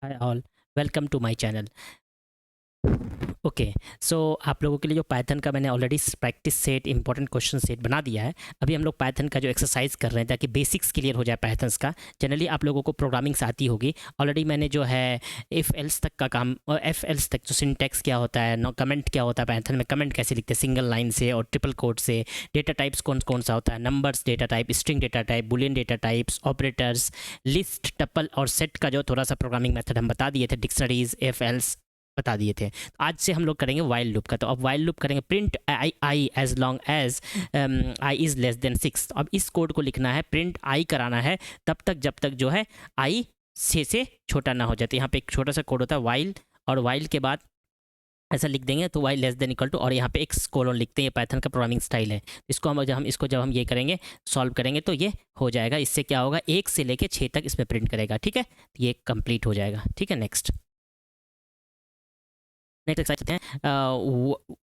Hi all, welcome to my channel. Okay, so आप लोगों के लिए जो पाइथन का मैंने already practice set important question set बना दिया है। अभी हम लोग पाइथन का जो एक्सरसाइज कर रहे हैं ताकि बेसिक्स क्लियर हो जाए पाइथन्स का। जनरली आप लोगों को प्रोग्रामिंग्स आती होगी ऑलरेडी। मैंने जो है इफ़ एल्स तक का काम और एफ एल्स तक जो सिंटैक्स क्या होता है, नो कमेंट क्या होता है, पाइथन में कमेंट कैसे लिखते हैं सिंगल लाइन से और ट्रिपल कोट से, डेटा टाइप्स कौन कौन सा होता है, numbers data type, string data type, Boolean data types, operators, list, tuple और सेट का जो थोड़ा सा प्रोग्रामिंग मेथड हम बता दिए थे, डिक्शनरीज, इफ एल्स बता दिए थे। तो आज से हम लोग करेंगे वाइल लूप का। तो अब वाइल लूप करेंगे print I as long as I is less than 6। अब इस कोड को लिखना है, प्रिंट आई कराना है तब तक जब तक जो है आई 6 से छोटा ना हो जाते। यहाँ पे एक छोटा सा कोड होता है वाइल, और वाइल के बाद ऐसा लिख देंगे तो Y less than equal to, और यहाँ पे एक कोलन लिखते हैं। ये पाइथन का प्रोग्रामिंग स्टाइल है। इसको जब हम ये करेंगे, सॉल्व करेंगे तो ये हो जाएगा। इससे क्या होगा, 1 से लेके 6 तक इसमें प्रिंट करेगा। ठीक है, तो ये कंप्लीट हो जाएगा। ठीक है, नेक्स्ट एक्सरसाइज हैं।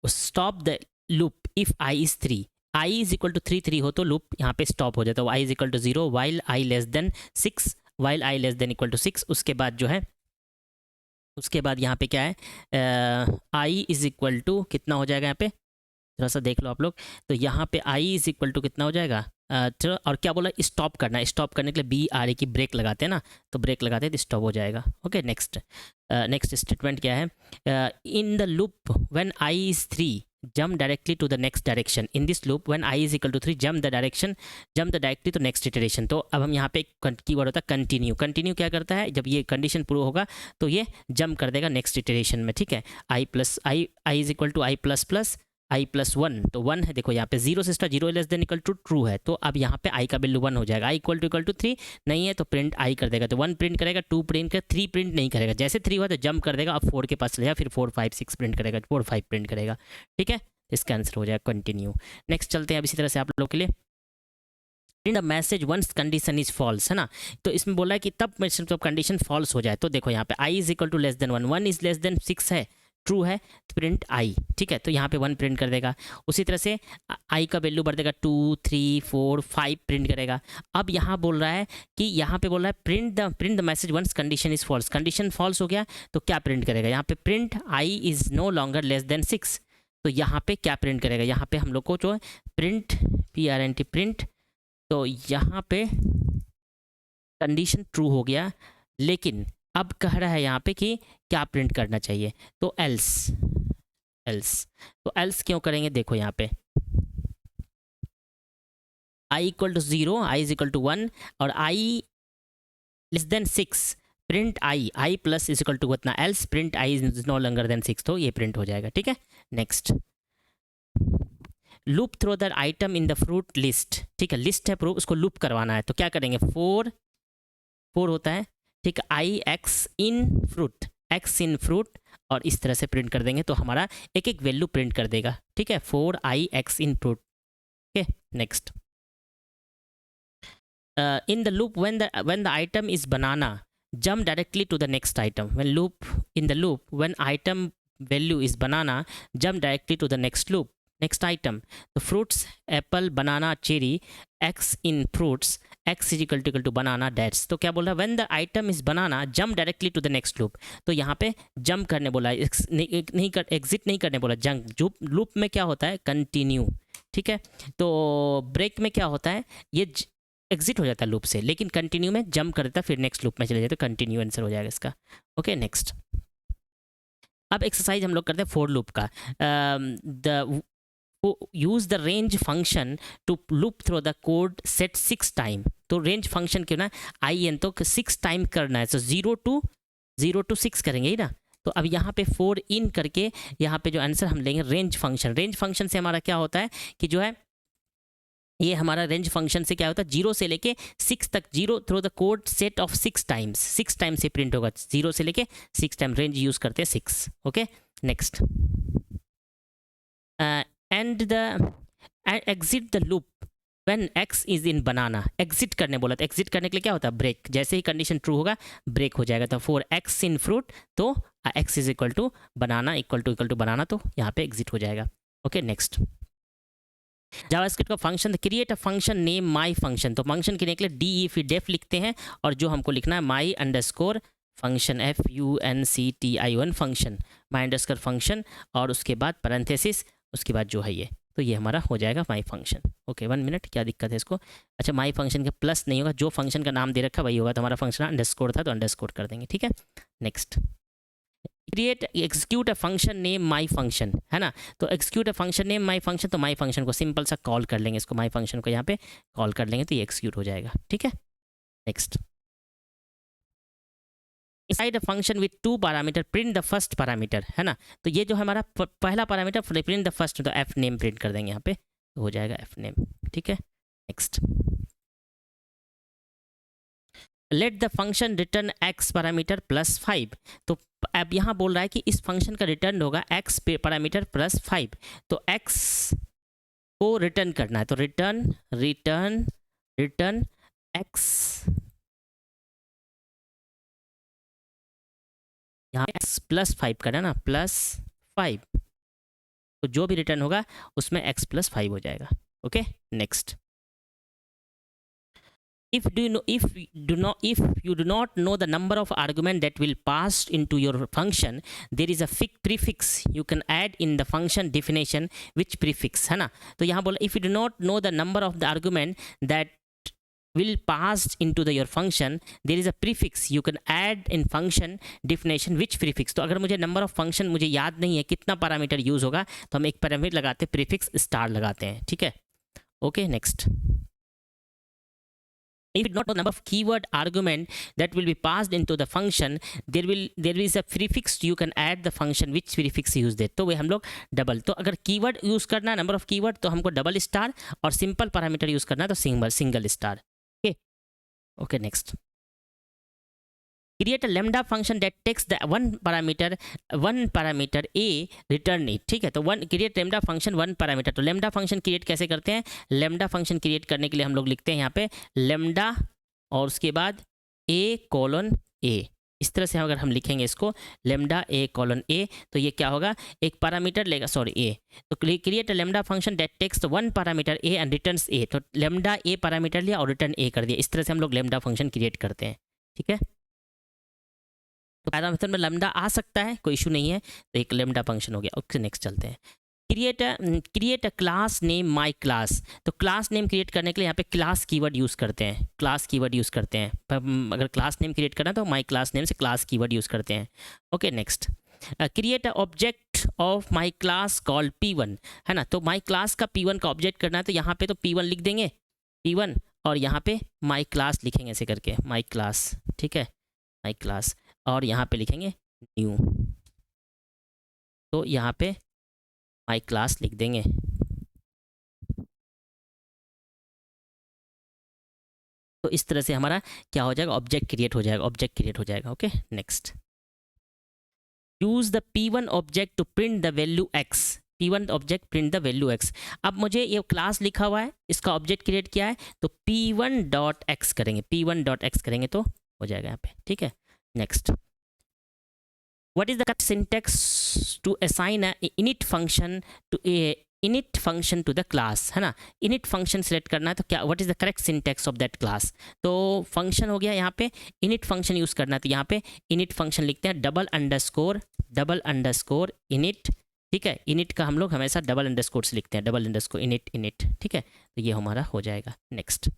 Stop the loop if I is 3। I is equal to 3 हो तो लूप यहाँ पे स्टॉप हो जाता है। I is equal to 0 while i less than 6, while i less than equal to 6। उसके बाद जो है, उसके बाद यहाँ पे क्या है, आई इज इक्वल टू कितना हो जाएगा, यहाँ पे थोड़ा सा देख लो आप लोग। तो यहाँ पे आई इज इक्वल टू कितना हो जाएगा, और क्या बोला, स्टॉप करना है। स्टॉप करने के लिए बी आर ए की ब्रेक लगाते हैं ना, तो ब्रेक लगाते हैं तो स्टॉप हो जाएगा। ओके, नेक्स्ट नेक्स्ट स्टेटमेंट क्या है, in the loop when i is 3 jump directly to the next direction. In this loop when i is equal to 3 jump the directly to next iteration. तो अब हम यहाँ पे एक कीवर्ड होता है कंटिन्यू। कंटिन्यू क्या करता है, जब ये कंडीशन प्रूव होगा तो ये जंप कर देगा नेक्स्ट इटरेशन में। ठीक है, i plus i is equal to i plus plus i plus 1, तो 1 है। देखो यहाँ पे 0 से start, 0 less than equal to true है, तो अब यहाँ पे आई का वैल्यू 1 हो जाएगा। आई इक्वल टू 3 नहीं है तो प्रिंट आई कर देगा। तो 1 प्रिंट करेगा, 2 प्रिंट करेगा, 3 प्रिंट नहीं करेगा। जैसे 3 हुआ तो जंप कर देगा, अब 4 के पास चले जाए, फिर 4 5 6 प्रिंट करेगा, 4 5 प्रिंट करेगा। ठीक है, इसका आंसर हो जाएगा कंटिन्यू। नेक्स्ट चलते हैं अब इसी तरह से आप लोग के लिए। Print a message once condition is false, है ना। तो इसमें बोला है कि तब कंडीशन फॉल्स हो जाए। तो देखो यहाँ पे i is equal to less than 1, 1 is less than 6 है, ट्रू है, तो प्रिंट आई। ठीक है, तो यहाँ पे 1 प्रिंट कर देगा। उसी तरह से आई का वैल्यू बढ़ देगा, 2 3 4 5 प्रिंट करेगा। अब यहाँ बोल रहा है कि यहाँ पे बोल रहा है print the message once condition is false. Condition false हो गया तो क्या प्रिंट करेगा, यहाँ पे print i is no longer less than 6। तो यहाँ पे क्या प्रिंट करेगा, यहाँ पे हम लोग को जो है प्रिंट PRNT प्रिंट, तो यहाँ पे कंडीशन ट्रू हो गया, लेकिन अब कह रहा है यहाँ पे कि क्या प्रिंट करना चाहिए, तो एल्स। तो एल्स क्यों करेंगे, देखो यहाँ पे i equal to 0, i is equal to 1 और i less than 6, print i plus is equal to कितना, else print i is no longer than 6, तो ये प्रिंट हो जाएगा। ठीक है, next loop through the item in the fruit list. ठीक है, लिस्ट है प्रूफ, उसको लूप करवाना है, तो क्या करेंगे, 4 होता है। ठीक है, आई एक्स इन फ्रूट और इस तरह से प्रिंट कर देंगे, तो हमारा एक एक वैल्यू प्रिंट कर देगा। ठीक है, 4 i x in fruit. Okay, next in the loop when the item is banana jump directly to the next item. When item value is banana jump directly to the next item. तो fruits apple banana cherry, x in fruits, x is equal to banana dates. तो क्या बोल रहा है, when the item is banana jump directly to the next loop. तो यहाँ पे jump करने बोला, एग्जिट नहीं करने बोला। जंप लूप में क्या होता है, कंटिन्यू। ठीक है, तो ब्रेक में क्या होता है, ये एग्जिट हो जाता है लूप से, लेकिन कंटिन्यू में जंप कर देता है, फिर नेक्स्ट लूप में चले जाते, तो कंटिन्यू आंसर हो जाएगा इसका। ओके, नेक्स्ट अब एक्सरसाइज हम लोग करते हैं फॉर लूप का। Use the range function to loop through the code set 6 time. तो रेंज फंक्शन क्यों ना, आई एन तो 6 टाइम करना है, तो 0 to 6 करेंगे ही ना। तो अब यहाँ पे 4 इन करके यहाँ पे जो आंसर हम लेंगे रेंज फंक्शन से हमारा क्या होता है कि जो है ये हमारा रेंज फंक्शन से क्या होता है, 0 से लेके 6 तक, 0 through the code set of 6 times, 6 time से प्रिंट होगा, 0 से लेके 6 टाइम, रेंज यूज करते हैं 6। Okay, next and the exit the loop when x is in banana. Exit करने बोला, तो एग्जिट करने के लिए क्या होता है, ब्रेक। जैसे ही कंडीशन ट्रू होगा ब्रेक हो जाएगा। तो 4 एक्स इन फ्रूट, तो x is equal to banana, equal to banana, तो यहाँ पे एग्जिट हो जाएगा। ओके, नेक्स्ट जावास्क्रिप्ट का function, create a function name my function. तो फंक्शन के लिए डी फिर डेफ लिखते हैं, और जो हमको लिखना है माई underscore function function function my underscore function और उसके बाद पैरेंथेसिस, उसके बाद जो है ये, तो ये हमारा हो जाएगा माई फंक्शन। ओके 1 मिनट, क्या दिक्कत है इसको? अच्छा माई फंक्शन के प्लस नहीं होगा, जो फंक्शन का नाम दे रखा वही होगा, तो हमारा फंक्शन अंडरस्कोर था तो अंडरस्कोर कर देंगे, ठीक है। Next, create execute a function name my function, है ना। तो execute a function name my function, तो माई फंक्शन को सिंपल सा कॉल कर लेंगे, इसको माई फंक्शन को यहाँ पे कॉल कर लेंगे तो ये एग्जीक्यूट हो जाएगा, ठीक है। Next, inside a function with 2 parameter print the first parameter, है ना। तो ये जो हमारा पहला पैरामीटर प्रिंट द फर्स्ट, तो एफ नेम प्रिंट कर देंगे यहाँ पे, तो हो जाएगा एफ नेम, ठीक है। Next, let the function return x parameter plus 5, तो अब यहाँ बोल रहा है कि इस फंक्शन का रिटर्न होगा x पैरामीटर प्लस 5, तो x को रिटर्न करना है, तो रिटर्न रिटर्न रिटर्न x, यहाँ x प्लस 5 करना है ना, प्लस 5, तो जो भी रिटर्न होगा उसमें x प्लस 5 हो जाएगा, okay. Next, if you do not know the number of argument that will pass into your function, there is a prefix you can add in the function definition, which prefix, है ना। तो यहाँ बोला if you do not know the number of the argument that will pass into your function, there is a prefix you can add in function definition, which prefix। तो अगर मुझे number of function मुझे याद नहीं है कितना parameter use होगा, तो हम एक पैरामीटर लगाते हैं, प्रीफिक्स स्टार लगाते हैं, ठीक है। Okay next, if you do not know the number of keyword argument that will be passed into the function, there is a prefix you can add the function, which prefix use दे, तो वे हम लोग double, तो अगर keyword use करना है number of keyword तो हमको double star, और सिंपल पैरामीटर यूज करना है तो single star, okay. Okay next, create a lambda function that takes the one parameter a, return it, ठीक है। तो create lambda function one parameter, तो lambda function create कैसे करते हैं? lambda function create करने के लिए हम लोग लिखते हैं यहाँ पे lambda और उसके बाद a colon a, इस तरह से अगर हम लिखेंगे इसको lambda a colon a, तो ये क्या होगा, एक पैरामीटर लेगा, सॉरी a, तो create a lambda function that takes the one parameter a and returns a, तो lambda a पैरामीटर लिया और रिटर्न a कर दिया, इस तरह से हम लोग lambda function क्रिएट करते हैं, ठीक है। तो पैरामीटर में लैम्डा आ सकता है, कोई इशू नहीं है, तो एक लैम्डा फंक्शन हो गया। ओके नेक्स्ट चलते हैं, create a class name my class, तो क्लास नेम क्रिएट करने के लिए यहाँ पे क्लास कीवर्ड यूज़ करते हैं, क्लास कीवर्ड यूज़ करते हैं, अगर क्लास नेम क्रिएट करना तो माई क्लास नेम से क्लास कीवर्ड यूज़ करते हैं। Okay next, create a object of my class called P1, है ना। तो माई क्लास का P1 का ऑब्जेक्ट करना है, तो यहाँ पे तो P1 लिख देंगे, P1 और यहाँ पे माई क्लास लिखेंगे ऐसे करके, माई क्लास, ठीक है, माई क्लास, और यहाँ पे लिखेंगे न्यू, तो यहाँ पे माई क्लास लिख देंगे। तो इस तरह से हमारा क्या हो जाएगा, ऑब्जेक्ट क्रिएट हो जाएगा, ऑब्जेक्ट क्रिएट हो जाएगा। Okay next, use the P1 object to print the value x, P1 object print the value x। अब मुझे ये क्लास लिखा हुआ है, इसका ऑब्जेक्ट क्रिएट किया है, तो P1.x करेंगे, P1.x करेंगे तो हो जाएगा यहाँ पे, ठीक है। Next, what is the correct syntax to assign a init function to the class, है ना। init function select करना है, तो क्या what is the correct syntax of that class, तो function हो गया, यहाँ पे init function यूज़ करना है, तो यहाँ पे init function लिखते हैं डबल अंडरस्कोर init, ठीक है। init का हम लोग हमेशा डबल अंडरस्कोर से लिखते हैं, डबल अंडरस्कोर init, ठीक है, तो ये हमारा हो जाएगा। नेक्स्ट,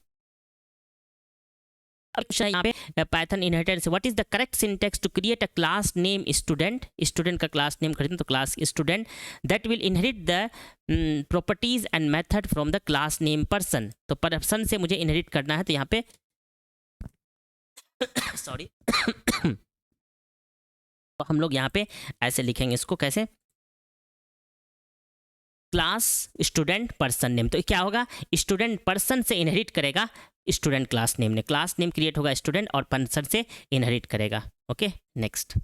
यहाँ पे Python inheritance, what is the correct syntax to create a class name student, student का क्लास नेम खरीदें तो class student, that will inherit the properties and method from the class name person, तो person से मुझे inherit करना है, तो यहाँ पे सॉरी तो हम लोग यहाँ पे ऐसे लिखेंगे इसको, कैसे, क्लास स्टूडेंट पर्सन नेम, तो क्या होगा, स्टूडेंट पर्सन से इनहेरिट करेगा स्टूडेंट क्लास नेम ने, क्लास नेम क्रिएट होगा स्टूडेंट और पर्सन से इनहेरिट करेगा। Okay next,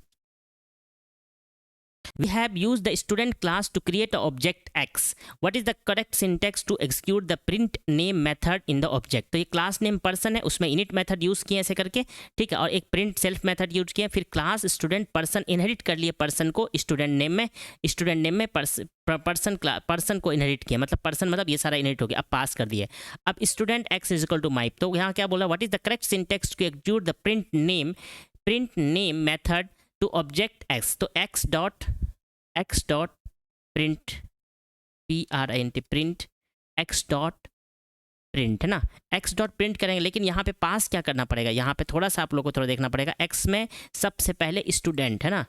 we have used the student class to create an object x, what is the correct syntax to execute the print name method in the object, तो ये class name person है, उसमें init method use किए ऐसे करके, ठीक है, और एक प्रिंट सेल्फ मेथड यूज किया, फिर क्लास स्टूडेंट पर्सन इनहेरिट कर लिए पर्सन को स्टूडेंट नेम में पर्सन को इनहेरिट किया, मतलब पर्सन मतलब ये सारा इनहेरिट हो गया, अब पास कर दिए। अब student x is equal to myp, तो यहाँ क्या बोला, what is the correct syntax to execute the print print name method to object x, तो x dot print PRINT print x dot print, है ना, एक्स डॉट प्रिंट करेंगे। लेकिन यहाँ पे पास क्या करना पड़ेगा, यहाँ पे थोड़ा सा आप लोगों को थोड़ा देखना पड़ेगा। एक्स में सबसे पहले स्टूडेंट, है ना,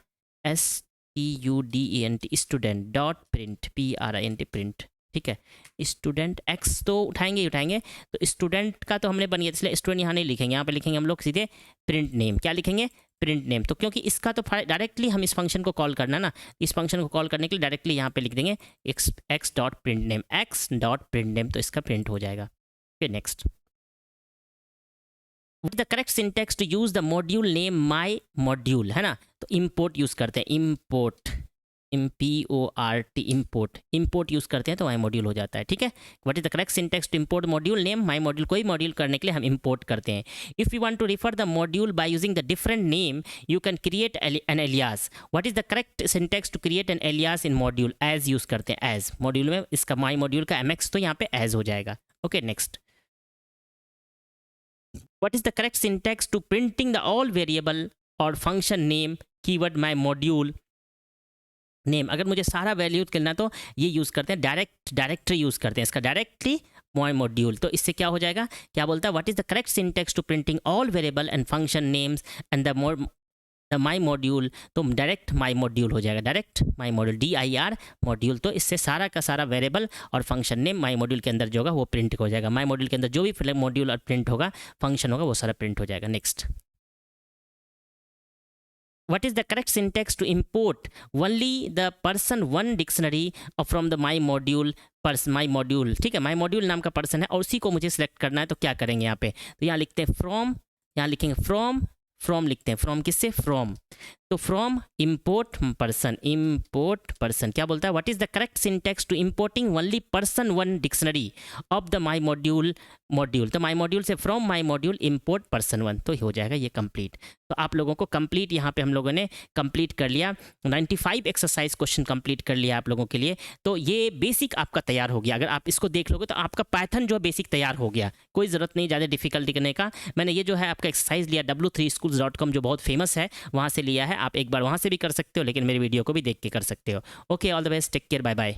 STUDENT student dot print PRINT print, ठीक है। स्टूडेंट एक्स तो उठाएंगे ही उठाएंगे, तो स्टूडेंट का तो हमने बन गया, इसलिए स्टूडेंट यहाँ नहीं लिखेंगे, यहाँ पे लिखेंगे हम लोग सीधे प्रिंट नेम। क्या लिखेंगे, प्रिंट नेम। तो क्योंकि इसका तो डायरेक्टली हम इस फंक्शन को कॉल करना ना, इस फंक्शन को कॉल करने के लिए डायरेक्टली यहाँ पे लिख देंगे x dot print name, x dot print name, तो इसका प्रिंट हो जाएगा। Okay next, what is the correct syntax to use the module name my module, है ना, तो इम्पोर्ट यूज करते हैं, इम्पोर्ट IMPORT इम्पोर्ट यूज करते हैं तो माई मॉड्यूल हो जाता है, ठीक है। What is the correct syntax to import module name my module, कोई मॉड्यूल करने के लिए हम इम्पोर्ट करते हैं। If you want to refer the module by using the different name you can create an alias. What is the correct syntax to create an alias in module, as use करते हैं, as module में इसका माई module का MX तो यहाँ पे as हो जाएगा। Okay next, what is the correct syntax to printing the all variable और function name keyword my module name। अगर मुझे सारा वैल्यू करना तो ये यूज़ करते हैं, डायरेक्टरी यूज़ करते हैं इसका, डायरेक्टली my module। तो इससे क्या हो जाएगा, क्या बोलता है, what is the correct syntax to printing all variable and function names and the my module, तो डायरेक्ट my module हो जाएगा, direct my module DIR module. तो इससे सारा का सारा वेरिएबल और फंक्शन नेम my module के अंदर जो होगा वो प्रिंट हो जाएगा। my module के अंदर जो भी मॉड्यूल और प्रिंट होगा, फंक्शन होगा, वो सारा प्रिंट हो जाएगा। Next, what is the correct syntax to import only the person one dictionary from the my module my module, ठीक है, my module नाम का पर्सन है और उसी को मुझे सिलेक्ट करना है, तो क्या करेंगे यहाँ पे, तो यहाँ लिखते हैं फ्रॉम, यहाँ लिखेंगे फ्रॉम लिखते हैं, फ्रॉम किससे, फ्रॉम, तो फ्रॉम इम्पोर्ट पर्सन क्या बोलता है, what is the correct syntax to importing only person one dictionary of the my module, तो माई मॉड्यूल से from my module import person one, तो हो जाएगा ये कंप्लीट। तो आप लोगों को कंप्लीट यहाँ पे हम लोगों ने कंप्लीट कर लिया, 95 एक्सरसाइज क्वेश्चन कंप्लीट कर लिया आप लोगों के लिए। तो ये बेसिक आपका तैयार हो गया, अगर आप इसको देख लोगे तो आपका पैथर्न जो बेसिक तैयार हो गया, कोई ज़रूरत नहीं ज़्यादा डिफिकल्टी करने का। मैंने ये जो है आपका एक्सरसाइज लिया w3schools.com जो बहुत फेमस है, वहाँ से लिया है, आप एक बार वहाँ से भी कर सकते हो, लेकिन मेरी वीडियो को भी देख के कर सकते हो। Okay, all the best, take care, bye bye.